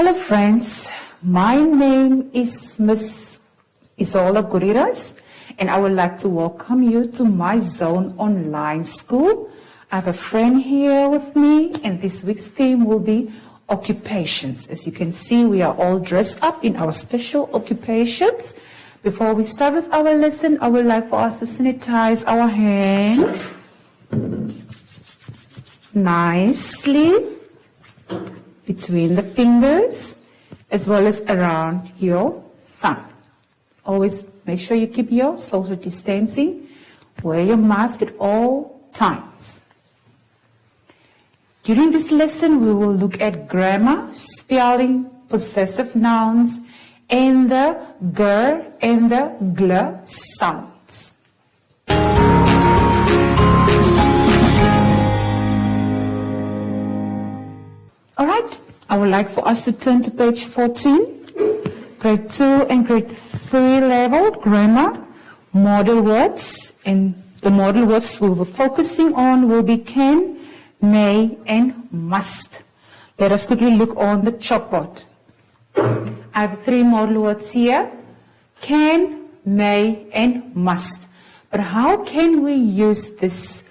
Hello friends, my name is Miss Isola Guriras and I would like to welcome you to my Zone Online School. I have a friend here with me and this week's theme will be occupations. As you can see, we are all dressed up in our special occupations. Before we start with our lesson, I would like for us to sanitize our hands nicely between the fingers as well as around your thumb. Always make sure you keep your social distancing. Wear your mask at all times. During this lesson, we will look at grammar, spelling, possessive nouns, and the g and the gl sounds. All right, I would like for us to turn to page 14, grade 2 and grade 3 level, grammar, model words, and the model words we will be focusing on will be can, may, and must. Let us quickly look on the chalkboard. I have 3 model words here, can, may, and must. But how can we use this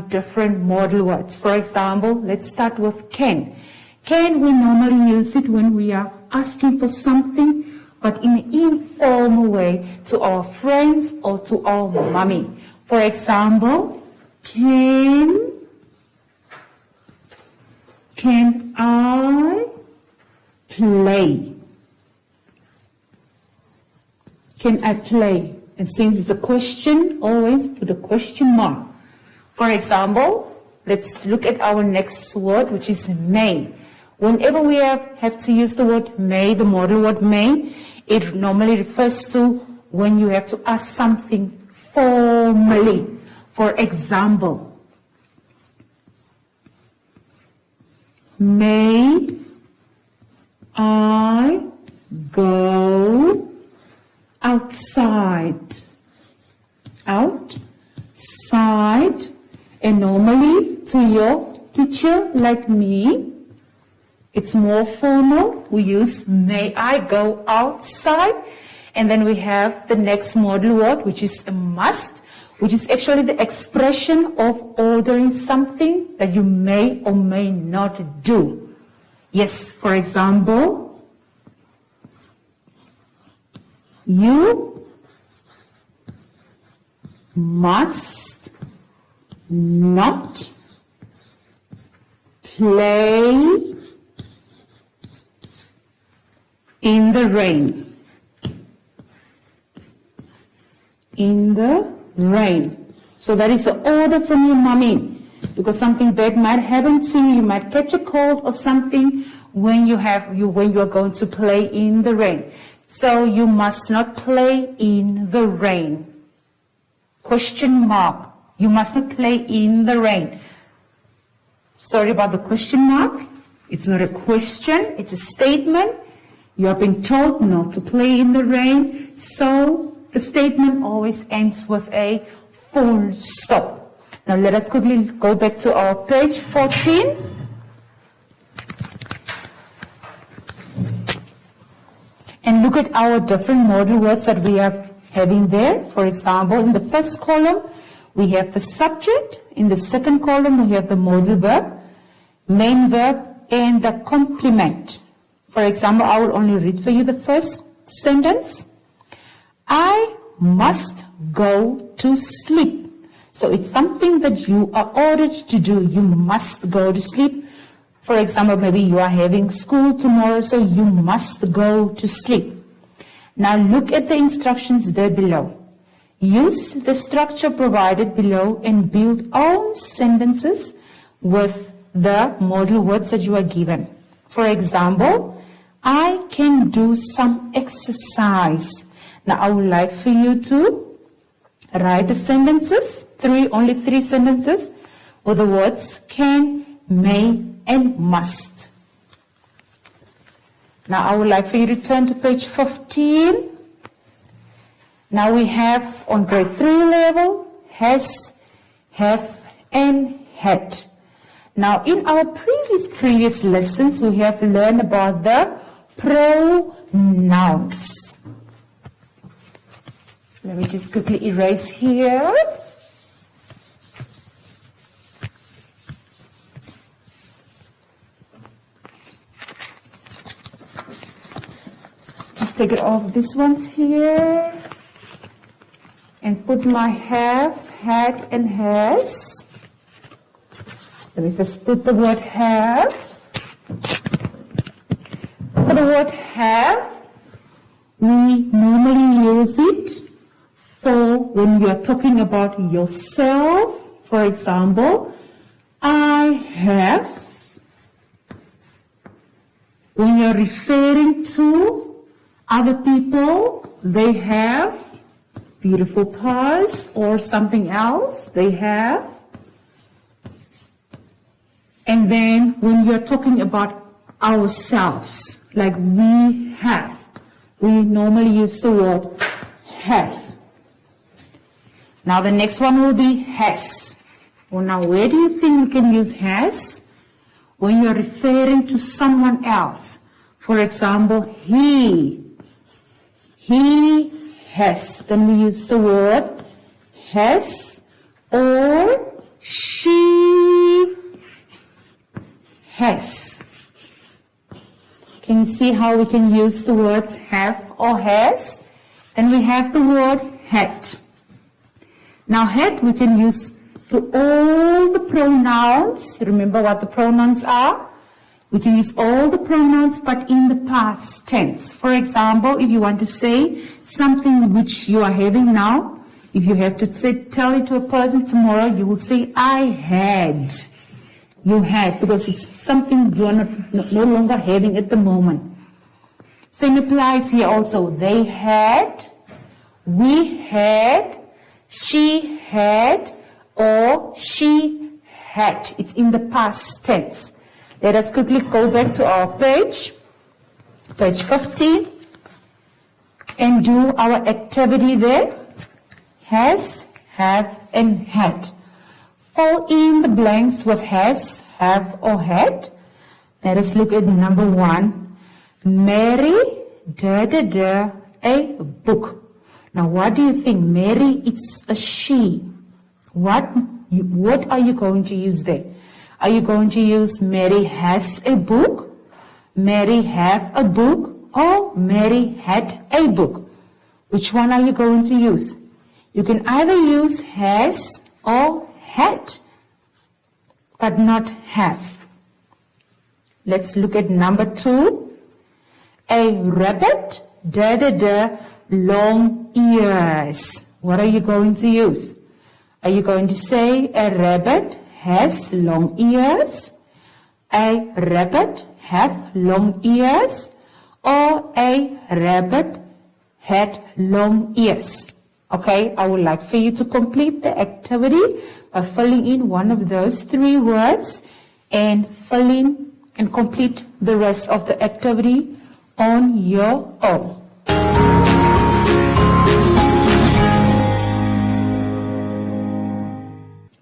different model words? For example, let's start with can. Can, we normally use it when we are asking for something, but in an informal way to our friends or to our mommy. For example, can I play? Can I play? And since it's a question, always put a question mark. For example, let's look at our next word, which is may. Whenever we have to use the word may, the model word may, it normally refers to when you have to ask something formally. For example, may I go outside? Outside. And normally to your teacher like me, it's more formal. We use may I go outside. And then we have the next model word, which is a must, which is actually the expression of ordering something that you may or may not do. Yes, for example, you must not play in the rain. In the rain. So that is the order from your mommy. Because something bad might happen to you. You might catch a cold or something when you are going to play in the rain. So you must not play in the rain. Question mark. You must not play in the rain. Sorry about the question mark. It's not a question. It's a statement. You have been told not to play in the rain, so the statement always ends with a full stop. Now let us quickly go back to our page 14. And look at our different model words that we are having there. For example, in the first column, we have the subject. In the second column, we have the modal verb, main verb, and the complement. For example, I will only read for you the first sentence. I must go to sleep. So it's something that you are ordered to do. You must go to sleep. For example, maybe you are having school tomorrow, so you must go to sleep. Now look at the instructions there below. Use the structure provided below and build own sentences with the modal words that you are given. For example, I can do some exercise. Now I would like for you to write the sentences, only three sentences with the words can, may, and must. Now I would like for you to turn to page 15. Now we have on grade 3 level, has, have, and had. Now, in our previous lessons, we have learned about the pronouns. Let me just quickly erase here. Just take it off these ones here and put my have, had, and has. Let me first put the word have. For the word have, we normally use it for when you are talking about yourself. For example, I have. When you're referring to other people, they have beautiful cars or something else, they have. And then when you're talking about ourselves, like we have, we normally use the word have. Now the next one will be has. Well, now where do you think we can use has? When you're referring to someone else. For example, he has. Then we use the word has, or she has. Can you see how we can use the words have or has? Then we have the word had. Now had we can use to all the pronouns. Remember what the pronouns are? We can use all the pronouns but in the past tense. For example, if you want to say something which you are having now, if you have to tell it to a person tomorrow, you will say, I had. You had, because it's something you are no longer having at the moment. Same applies here also. They had, we had, she had, or she had. It's in the past tense. Let us quickly go back to our page 15, and do our activity there. Has, have, and had. Fill in the blanks with has, have, or had. Let us look at number 1. Mary, a book. Now, what do you think? Mary, it's a she. What are you going to use there? Are you going to use Mary has a book, Mary have a book, or Mary had a book? Which one are you going to use? You can either use has or had, but not have. Let's look at number 2. A rabbit, long ears. What are you going to use? Are you going to say a rabbit has long ears, a rabbit have long ears, or a rabbit had long ears? Okay, I would like for you to complete the activity by filling in one of those 3 words and fill in and complete the rest of the activity on your own.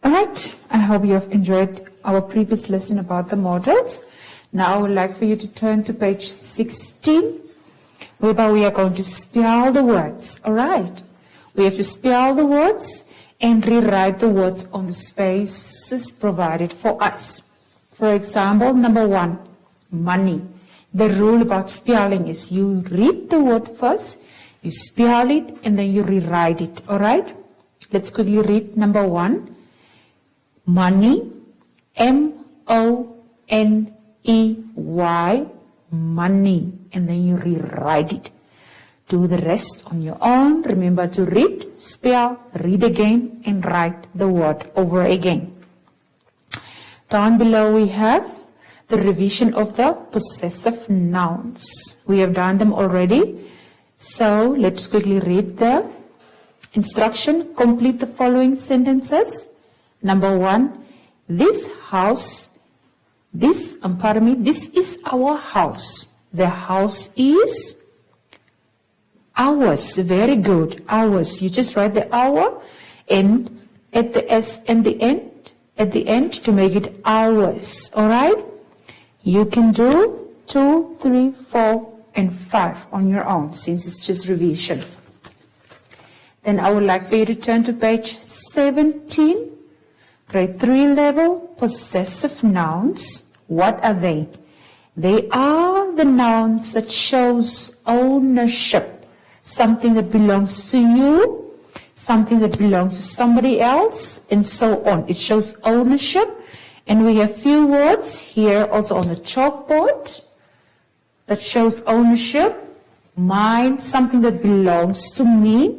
Alright, I hope you have enjoyed our previous lesson about the models. Now I would like for you to turn to page 16, whereby we are going to spell the words. Alright, we have to spell the words and rewrite the words on the spaces provided for us. For example, number 1, money. The rule about spelling is you read the word first, you spell it, and then you rewrite it. Alright, let's quickly read number 1. Money, M-O-N-E-Y, money, and then you rewrite it. Do the rest on your own. Remember to read, spell, read again, and write the word over again. Down below we have the revision of the possessive nouns. We have done them already. So let's quickly read the instruction. Complete the following sentences. Number 1, this is our house. The house is ours. Very good. Ours. You just write the hour and at the S and the end at the end to make it ours. Alright? You can do 2, 3, 4, and 5 on your own, since it's just revision. Then I would like for you to turn to page 17, grade 3 level, possessive nouns. What are they? They are the nouns that shows ownership, something that belongs to you, something that belongs to somebody else, and so on. It shows ownership, and we have few words here also on the chalkboard that shows ownership. Mine, something that belongs to me.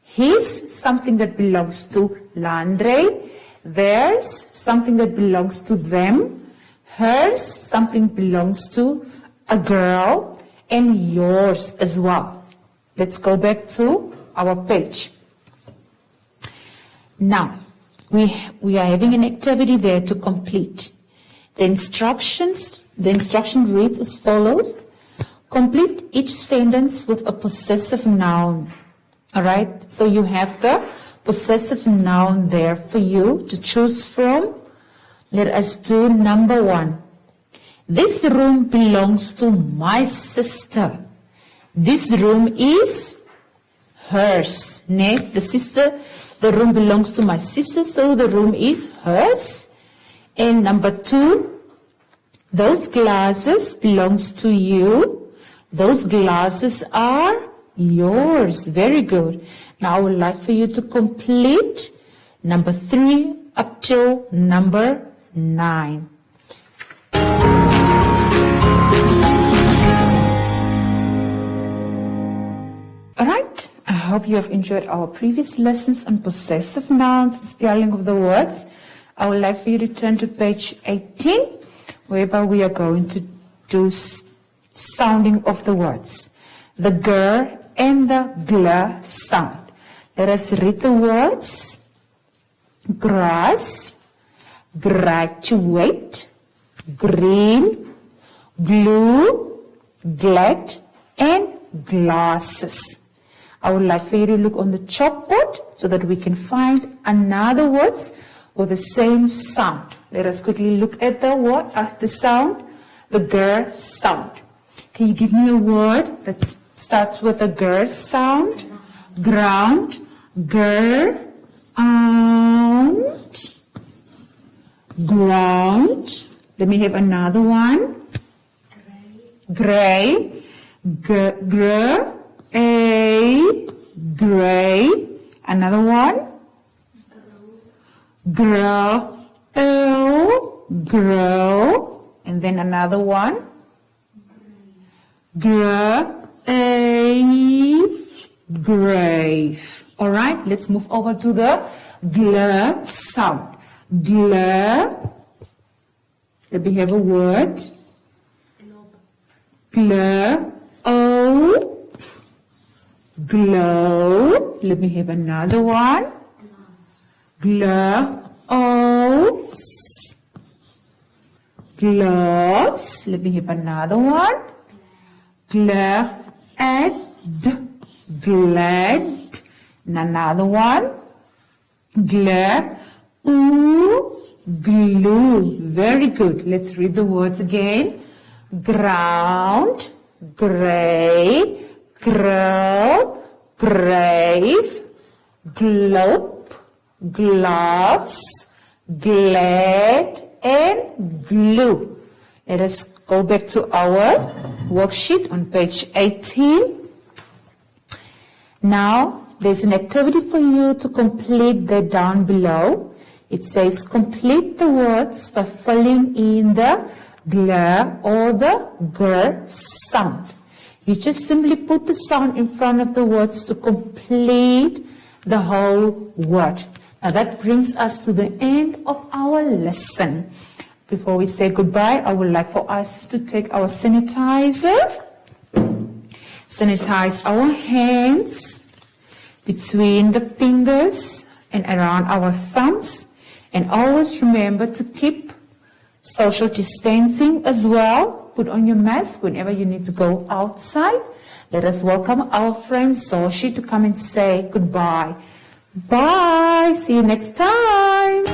His, something that belongs to Landre. Theirs, something that belongs to them. Hers, something belongs to a girl. And yours as well. Let's go back to our page. Now, we are having an activity there to complete. The instruction reads as follows. Complete each sentence with a possessive noun. Alright, so you have the possessive noun there for you to choose from. Let us do number 1. This room belongs to my sister. This room is hers. The room belongs to my sister, so the room is hers. And number 2, those glasses belongs to you. Those glasses are yours. Very good. Now I would like for you to complete number 3 up till number 9. Alright, I hope you have enjoyed our previous lessons on possessive nouns and spelling of the words. I would like for you to turn to page 18, whereby we are going to do sounding of the words. The gr and the gl sound. Let us read the words. Grass, graduate, green, glue, glad, and glasses. I would like for you to look on the chalkboard so that we can find another words with the same sound. Let us quickly look at the word, the sound, the gr sound. Can you give me a word that starts with a gr sound? Ground, gr, ground. Let me have another one. Gray, gray, gray. Another one. Grow, grow. And then another one. Grave. All right, let's move over to the gl sound. Gl. Let me have a word. Gl. O. Glow. Let me have another one. Gloves. Gloves. Let me have another one. Glad. Glad. And another one. Glad. Glue. Very good. Let's read the words again. Ground, gray, grow, grave, globe, gloves, glad, and glue. Let us go back to our worksheet on page 18. Now, there's an activity for you to complete that down below. It says complete the words by filling in the gl or the gr sound. You just simply put the sound in front of the words to complete the whole word. Now that brings us to the end of our lesson. Before we say goodbye, I would like for us to take our sanitizer, sanitize our hands between the fingers and around our thumbs, and always remember to keep social distancing as well. Put on your mask whenever you need to go outside. Let us welcome our friend Soshi to come and say goodbye. Bye. See you next time.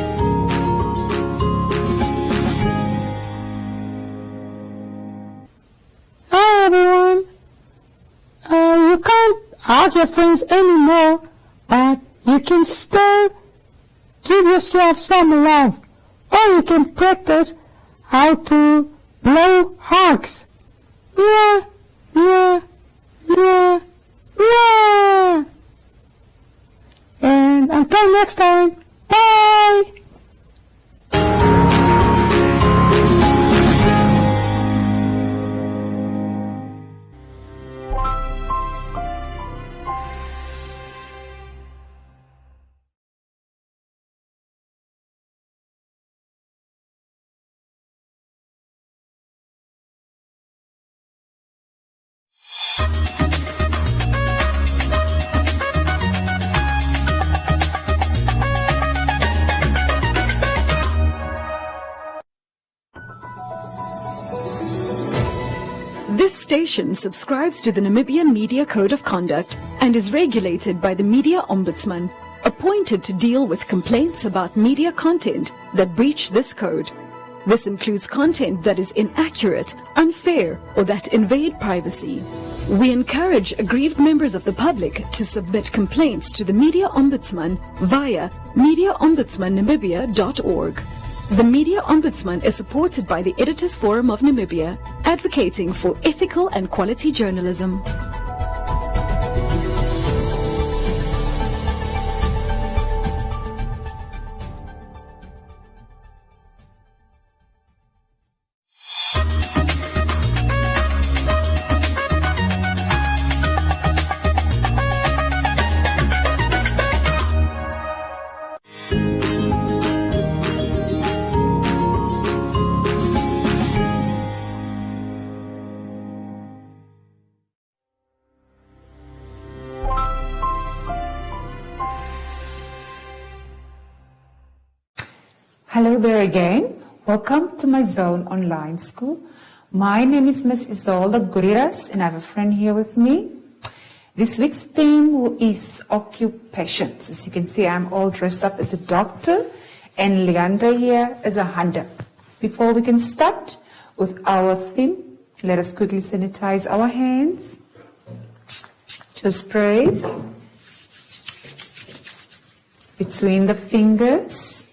aren't your friends anymore, but you can still give yourself some love, or you can practice how to blow hugs. Yeah, yeah, yeah, yeah. And until next time, bye! This station subscribes to the Namibian Media Code of Conduct and is regulated by the Media Ombudsman, appointed to deal with complaints about media content that breach this code. This includes content that is inaccurate, unfair, or that invade privacy. We encourage aggrieved members of the public to submit complaints to the Media Ombudsman via mediaombudsmannamibia.org. The Media Ombudsman is supported by the Editors Forum of Namibia, advocating for ethical and quality journalism. Hello there again. Welcome to my Zone Online School. My name is Miss Isolda Guriras and I have a friend here with me. This week's theme is occupations. As you can see, I'm all dressed up as a doctor and Leandra here as a hunter. Before we can start with our theme, let us quickly sanitize our hands. Just press between the fingers,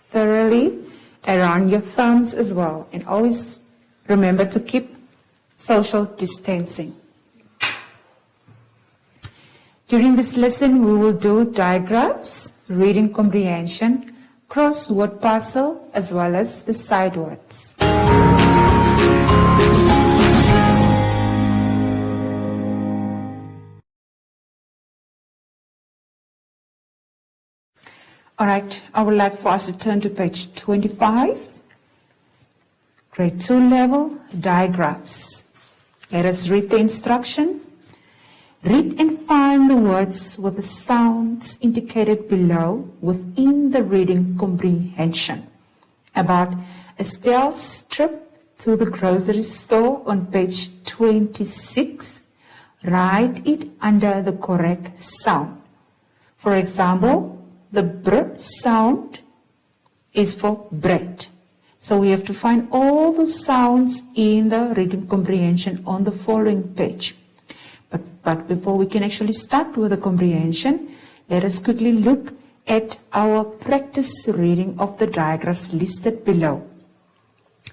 thoroughly around your thumbs as well, and always remember to keep social distancing. During this lesson we will do digraphs, reading comprehension, crossword puzzle, as well as the side words. All right, I would like for us to turn to page 25, grade 2 level, digraphs. Let us read the instruction. Read and find the words with the sounds indicated below within the reading comprehension. About Estelle's trip to the grocery store on page 26, write it under the correct sound. For example, the br sound is for bread. So we have to find all the sounds in the reading comprehension on the following page. But before we can actually start with the comprehension, let us quickly look at our practice reading of the digraphs listed below.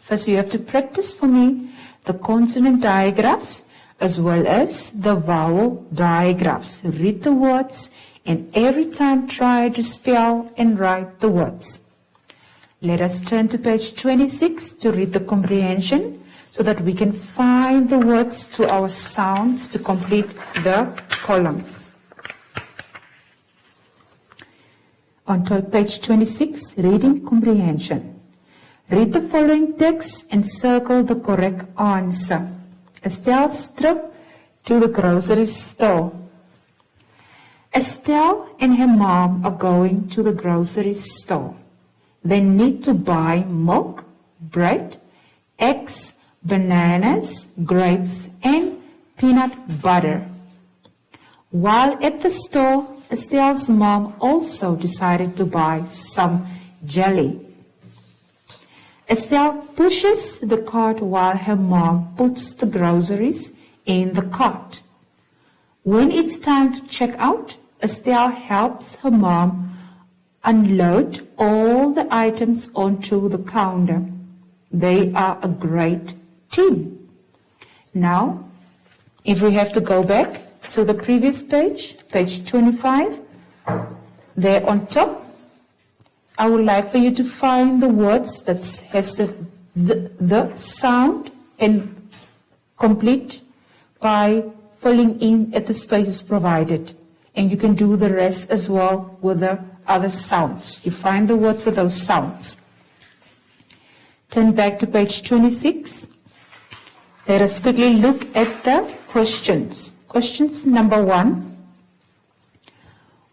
First, you have to practice for me the consonant digraphs as well as the vowel digraphs. Read the words and every time try to spell and write the words. Let us turn to page 26 to read the comprehension so that we can find the words to our sounds to complete the columns. On to page 26, reading comprehension. Read the following text and circle the correct answer. Estelle's trip to the grocery store. Estelle and her mom are going to the grocery store. They need to buy milk, bread, eggs, bananas, grapes, and peanut butter. While at the store, Estelle's mom also decided to buy some jelly. Estelle pushes the cart while her mom puts the groceries in the cart. When it's time to check out, Estelle helps her mom unload all the items onto the counter. They are a great team. Now, if we have to go back to the previous page, page 25, there on top, I would like for you to find the words that has the sound and complete by filling in at the spaces provided. And you can do the rest as well with the other sounds. You find the words with those sounds. Turn back to page 26. Let us quickly look at the questions. Questions number 1.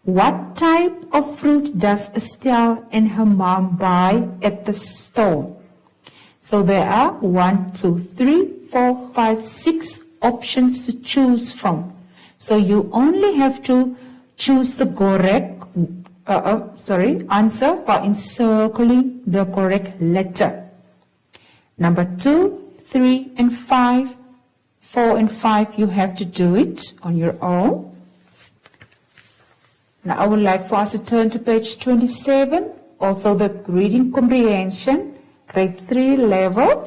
What type of fruit does Estelle and her mom buy at the store? So there are 1, 2, 3, 4, 5, 6 options to choose from. So you only have to choose the correct answer by encircling the correct letter. Number 2, 3, and 5, 4 and 5, you have to do it on your own. Now I would like for us to turn to page 27, also the reading comprehension, grade 3 level.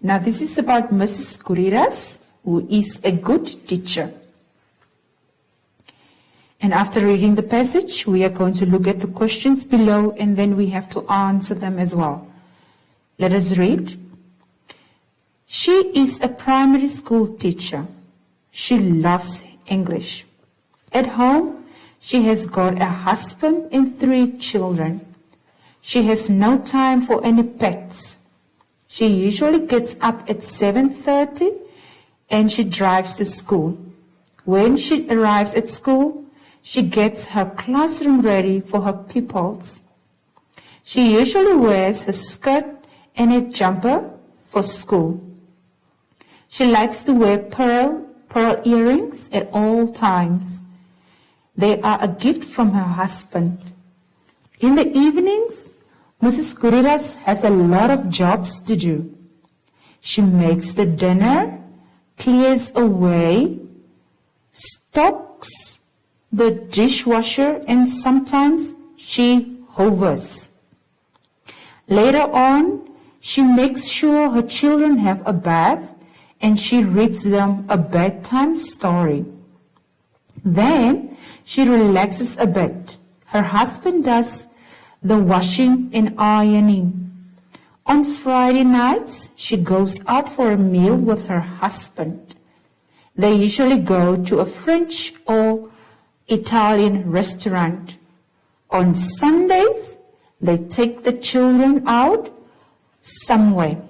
Now this is about Mrs. Guriras, who is a good teacher. And after reading the passage, we are going to look at the questions below and then we have to answer them as well. Let us read. She is a primary school teacher. She loves English. At home, she has got a husband and 3 children. She has no time for any pets. She usually gets up at 7:30 and she drives to school. When she arrives at school, she gets her classroom ready for her pupils. She usually wears a skirt and a jumper for school. She likes to wear pearl earrings at all times. They are a gift from her husband. In the evenings, Mrs. Guriras has a lot of jobs to do. She makes the dinner, clears away, stocks the dishwasher, and sometimes she hovers. Later on, she makes sure her children have a bath and she reads them a bedtime story. Then she relaxes a bit. Her husband does the washing and ironing. On Friday nights, she goes out for a meal with her husband. They usually go to a French or Italian restaurant. On Sundays, they take the children out somewhere,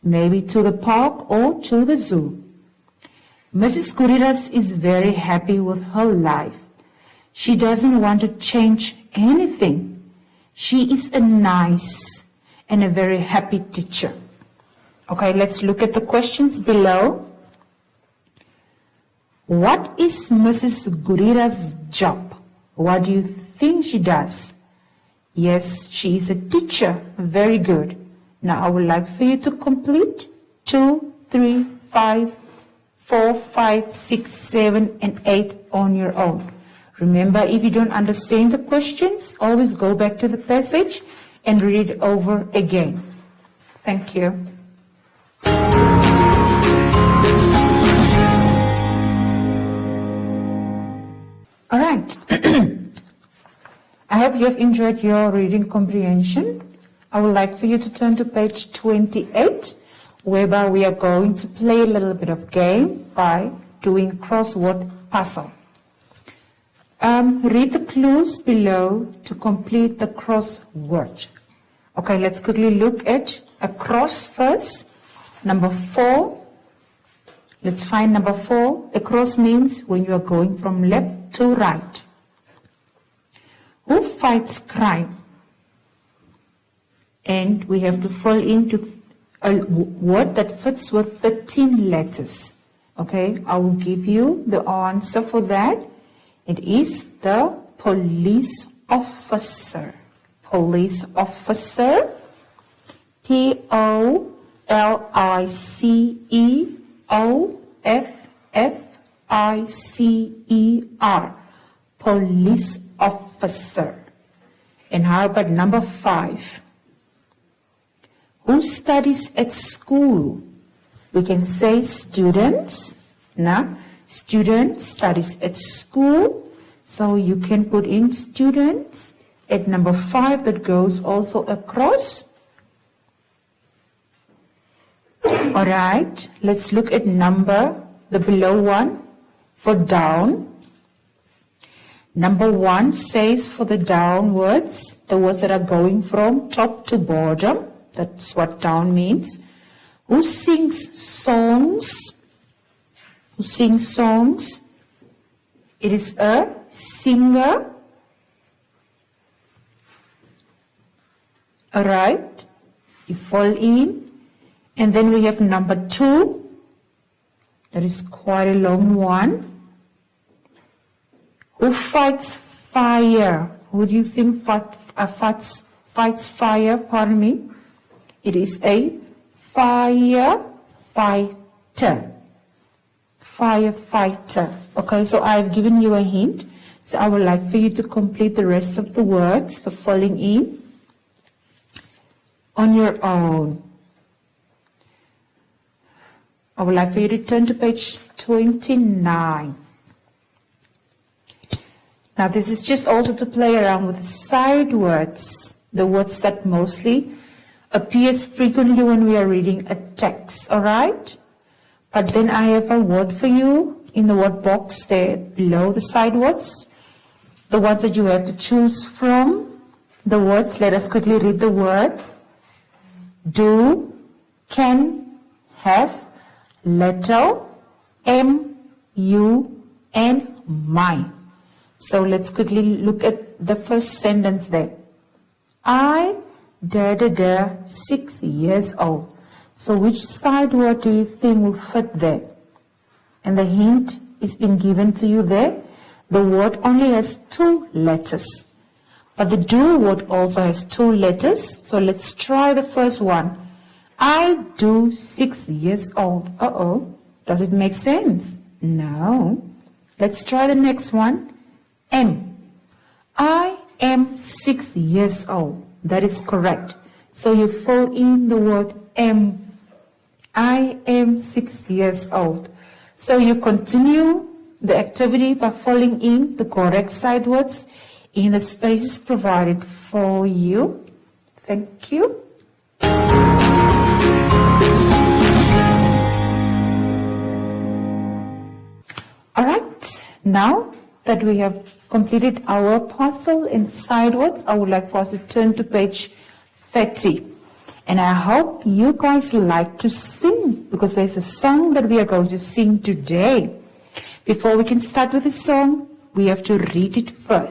maybe to the park or to the zoo. Mrs. Guriras is very happy with her life. She doesn't want to change anything. She is a nice and a very happy teacher. Okay, let's look at the questions below. What is Mrs. Guriras' job? What do you think she does? Yes, she is a teacher. Very good. Now I would like for you to complete 2, 3, 5, 4, 5, 6, 7, and 8 on your own. Remember, if you don't understand the questions, always go back to the passage and read it over again. Thank you. All right. I hope you have enjoyed your reading comprehension. I would like for you to turn to page 28, whereby we are going to play a little bit of game by doing crossword puzzle. Read the clues below to complete the crossword. Okay, let's quickly look at a cross first. Number 4. Let's find number 4. A cross means when you are going from left to right. Who fights crime? And we have to fill into a word that fits with 13 letters. Okay, I will give you the answer for that. It is the police officer. Police officer. Police officer. And how about number 5? Who studies at school? We can say students. Now, student studies at school. So you can put in students at number 5. That goes also across. Alright, let's look at the below one for down. Number 1 says for the down words, the words that are going from top to bottom. That's what down means. Who sings songs? Who sings songs? It is a singer. Alright, you fall in. And then we have number 2. That is quite a long one. Who fights fire? Who do you think fights fire? Pardon me. It is a firefighter. Firefighter. Okay, so I've given you a hint. So I would like for you to complete the rest of the words for filling in on your own. I would like for you to turn to page 29. Now this is just also to play around with side words, the words that mostly appears frequently when we are reading a text, alright? But then I have a word for you in the word box there below the side words, the ones that you have to choose from. The words, let us quickly read the words. Do, can, have, little, you, and my. So let's quickly look at the first sentence there. I, 6 years old. So which side word do you think will fit there? And the hint is being given to you there. The word only has 2 letters. But the do word also has 2 letters. So let's try the first one. I do 6 years old. Does it make sense? No. Let's try the next one. I am 6 years old. That is correct. So you fill in the word am. I am 6 years old. So you continue the activity by filling in the correct side words in the spaces provided for you. Thank you. Alright, now that we have completed our puzzle in side words, I would like for us to turn to page 30. And I hope you guys like to sing, because there's a song that we are going to sing today. Before we can start with the song, we have to read it first.